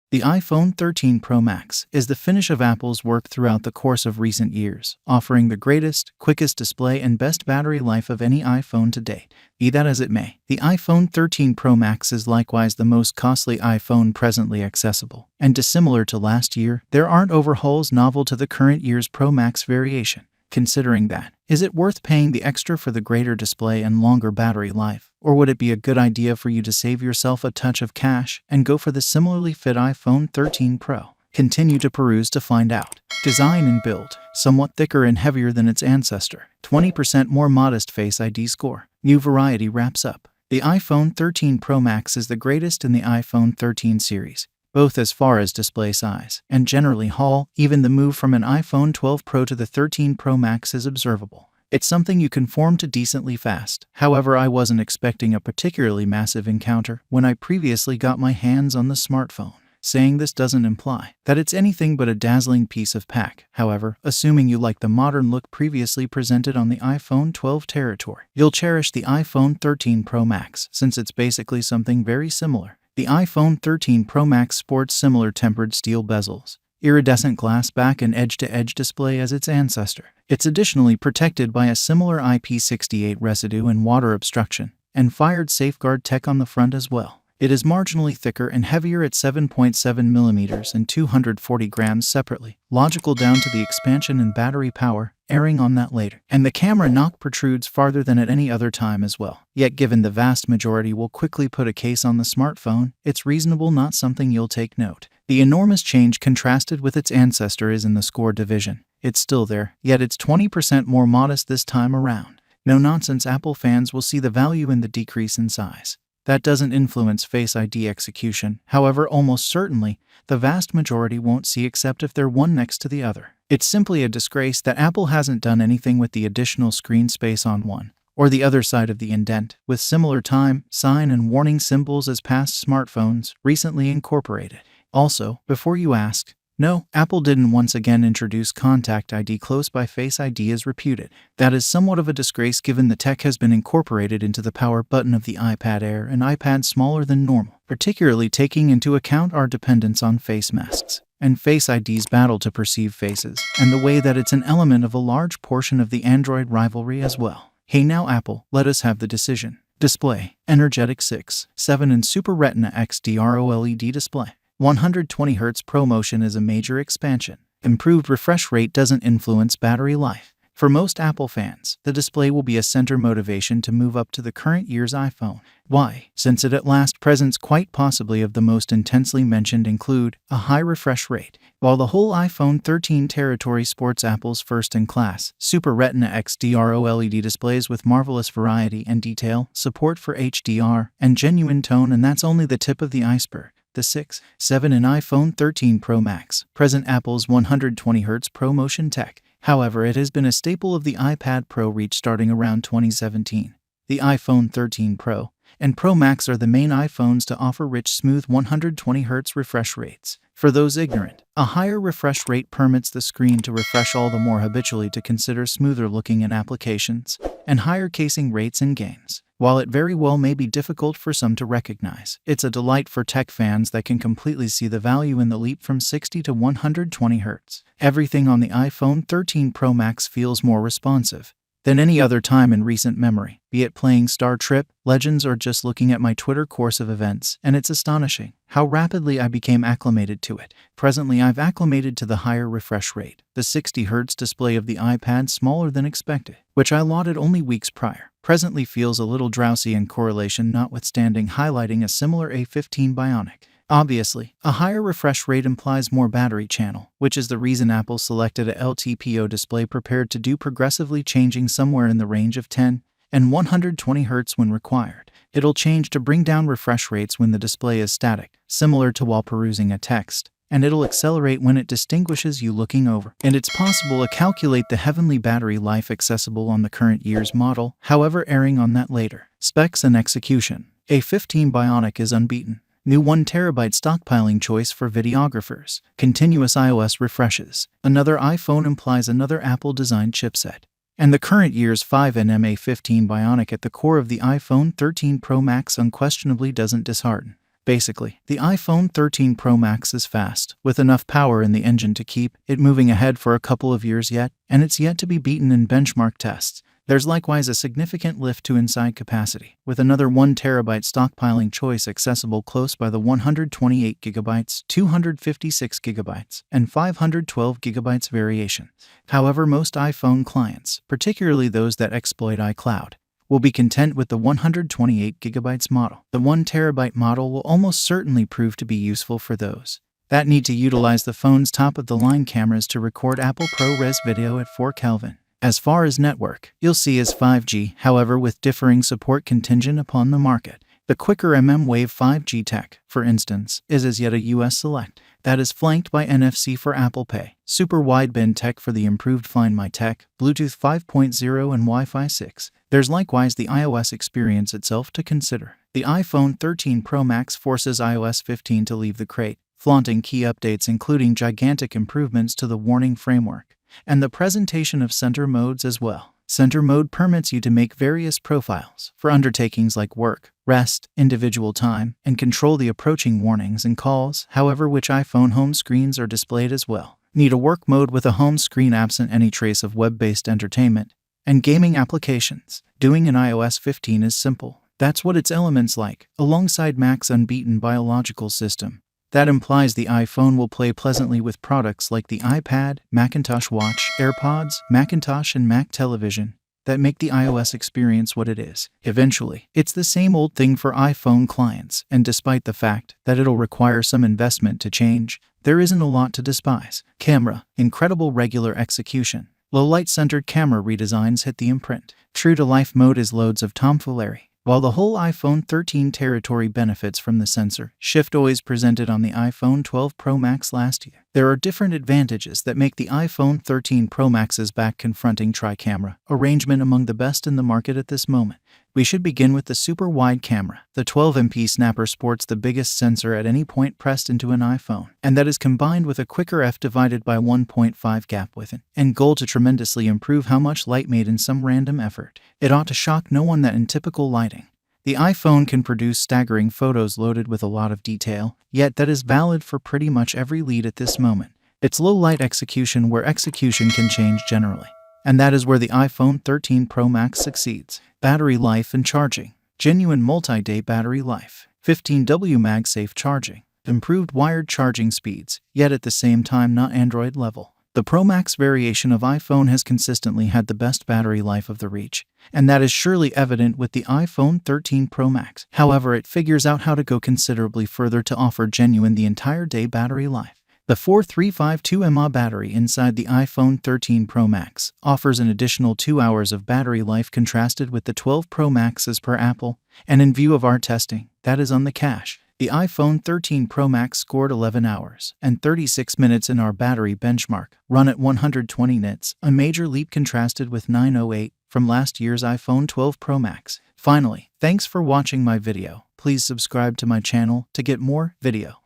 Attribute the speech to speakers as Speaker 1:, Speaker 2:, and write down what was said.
Speaker 1: The iPhone 13 Pro Max is the finish of Apple's work throughout the course of recent years, offering the greatest, quickest display and best battery life of any iPhone to date. Be that as it may, the iPhone 13 Pro Max is likewise the most costly iPhone presently accessible, and dissimilar to last year, there aren't overhauls novel to the current year's Pro Max variation. Considering that, is it worth paying the extra for the greater display and longer battery life? Or would it be a good idea for you to save yourself a touch of cash and go for the similarly fit iPhone 13 Pro? Continue to peruse to find out. Design and build, somewhat thicker and heavier than its ancestor, 20% more modest Face ID score. New variety wraps up. The iPhone 13 Pro Max is the greatest in the iPhone 13 series, both as far as display size and generally haul. Even the move from an iPhone 12 Pro to the 13 Pro Max is observable. It's something you can form to decently fast. However, I wasn't expecting a particularly massive encounter when I previously got my hands on the smartphone. Saying this doesn't imply that it's anything but a dazzling piece of pack. However, assuming you like the modern look previously presented on the iPhone 12 territory, you'll cherish the iPhone 13 Pro Max since it's basically something very similar. The iPhone 13 Pro Max sports similar tempered steel bezels, iridescent glass back and edge-to-edge display as its ancestor. It's additionally protected by a similar IP68 residue and water obstruction, and fired safeguard tech on the front as well. It is marginally thicker and heavier at 7.7mm and 240 grams separately, logical down to the expansion and battery power, erring on that later. And the camera knock protrudes farther than at any other time as well. Yet given the vast majority will quickly put a case on the smartphone, it's reasonable not something you'll take note. The enormous change contrasted with its ancestor is in the score division. It's still there, yet it's 20% more modest this time around. No nonsense, Apple fans will see the value in the decrease in size. That doesn't influence Face ID execution. However, almost certainly, the vast majority won't see except if they're one next to the other. It's simply a disgrace that Apple hasn't done anything with the additional screen space on one or the other side of the indent, with similar time, sign, and warning symbols as past smartphones recently incorporated. Also, before you ask, no, Apple didn't once again introduce Contact ID close by Face ID as reputed. That is somewhat of a disgrace given the tech has been incorporated into the power button of the iPad Air and iPad smaller than normal, particularly taking into account our dependence on face masks and Face ID's battle to perceive faces, and the way that it's an element of a large portion of the Android rivalry as well. Hey now Apple, let us have the decision. Display, energetic 6.7 and Super Retina XDR OLED display. 120 Hz ProMotion is a major expansion. Improved refresh rate doesn't influence battery life. For most Apple fans, the display will be a center motivation to move up to the current year's iPhone. Why? Since it at last presents quite possibly of the most intensely mentioned include a high refresh rate. While the whole iPhone 13 territory sports Apple's first-in-class Super Retina XDR OLED displays with marvelous variety and detail, support for HDR, and genuine tone, and that's only the tip of the iceberg. The 6.7 in iPhone 13 Pro Max present Apple's 120 Hz ProMotion tech. However, it has been a staple of the iPad Pro reach starting around 2017. The iPhone 13 Pro and Pro Max are the main iPhones to offer rich, smooth 120 Hz refresh rates. For those ignorant, a higher refresh rate permits the screen to refresh all the more habitually to consider smoother looking in applications and higher casing rates in games. While it very well may be difficult for some to recognize, it's a delight for tech fans that can completely see the value in the leap from 60 to 120 Hz. Everything on the iPhone 13 Pro Max feels more responsive than any other time in recent memory, be it playing Star Trip, Legends, or just looking at my Twitter course of events, and it's astonishing how rapidly I became acclimated to it. Presently, I've acclimated to the higher refresh rate, the 60 Hz display of the iPad smaller than expected, which I lauded only weeks prior. Presently feels a little drowsy in correlation notwithstanding, highlighting a similar A15 Bionic. Obviously, a higher refresh rate implies more battery channel, which is the reason Apple selected a LTPO display prepared to do progressively changing somewhere in the range of 10 and 120 Hz when required. It'll change to bring down refresh rates when the display is static, similar to while perusing a text, and it'll accelerate when it distinguishes you looking over. And it's possible to calculate the heavenly battery life accessible on the current year's model, however erring on that later. Specs and execution. A15 Bionic is unbeaten. New 1TB stockpiling choice for videographers. Continuous iOS refreshes. Another iPhone implies another Apple-designed chipset. And the current year's 5nm A15 Bionic at the core of the iPhone 13 Pro Max unquestionably doesn't dishearten. Basically, the iPhone 13 Pro Max is fast, with enough power in the engine to keep it moving ahead for a couple of years yet, and it's yet to be beaten in benchmark tests. There's likewise a significant lift to inside capacity, with another 1TB stockpiling choice accessible close by the 128GB, 256GB, and 512GB variation. However, most iPhone clients, particularly those that exploit iCloud, will be content with the 128GB model. The 1TB model will almost certainly prove to be useful for those that need to utilize the phone's top-of-the-line cameras to record Apple ProRes video at 4 Kelvin. As far as network, you'll see is 5G, however with differing support contingent upon the market. The quicker mmWave 5G tech, for instance, is as yet a US select. That is flanked by NFC for Apple Pay, super wideband tech for the improved Find My tech, Bluetooth 5.0 and Wi-Fi 6. There's likewise the iOS experience itself to consider. The iPhone 13 Pro Max forces iOS 15 to leave the crate, flaunting key updates including gigantic improvements to the warning framework and the presentation of center modes as well. Center mode permits you to make various profiles for undertakings like work, rest, individual time, and control the approaching warnings and calls, however which iPhone home screens are displayed as well. Need a work mode with a home screen absent any trace of web-based entertainment and gaming applications. Doing in iOS 15 is simple. That's what its elements like, alongside Mac's unbeaten biological system. That implies the iPhone will play pleasantly with products like the iPad, Macintosh Watch, AirPods, Macintosh and Mac Television that make the iOS experience what it is. Eventually, it's the same old thing for iPhone clients, and despite the fact that it'll require some investment to change, there isn't a lot to despise. Camera, incredible regular execution. Low-light-centered camera redesigns hit the imprint. True-to-life mode is loads of tomfoolery. While the whole iPhone 13 territory benefits from the sensor shift always presented on the iPhone 12 Pro Max last year, there are different advantages that make the iPhone 13 Pro Max's back-confronting tri-camera arrangement among the best in the market at this moment. We should begin with the super wide camera. The 12MP snapper sports the biggest sensor at any point pressed into an iPhone, and that is combined with a quicker f/1.5 gap with an end goal to tremendously improve how much light made in some random effort. It ought to shock no one that in typical lighting, the iPhone can produce staggering photos loaded with a lot of detail, yet that is valid for pretty much every lead at this moment. It's low-light execution where execution can change generally, and that is where the iPhone 13 Pro Max succeeds. Battery life and charging. Genuine multi-day battery life. 15W MagSafe charging. Improved wired charging speeds, yet at the same time not Android level. The Pro Max variation of iPhone has consistently had the best battery life of the reach, and that is surely evident with the iPhone 13 Pro Max. However, it figures out how to go considerably further to offer genuine the entire day battery life. The 4352 mAh battery inside the iPhone 13 Pro Max offers an additional 2 hours of battery life contrasted with the 12 Pro Max as per Apple, and in view of our testing, that is on the cash. The iPhone 13 Pro Max scored 11 hours and 36 minutes in our battery benchmark, run at 120 nits, a major leap contrasted with 908 from last year's iPhone 12 Pro Max. Finally, thanks for watching my video. Please subscribe to my channel to get more video.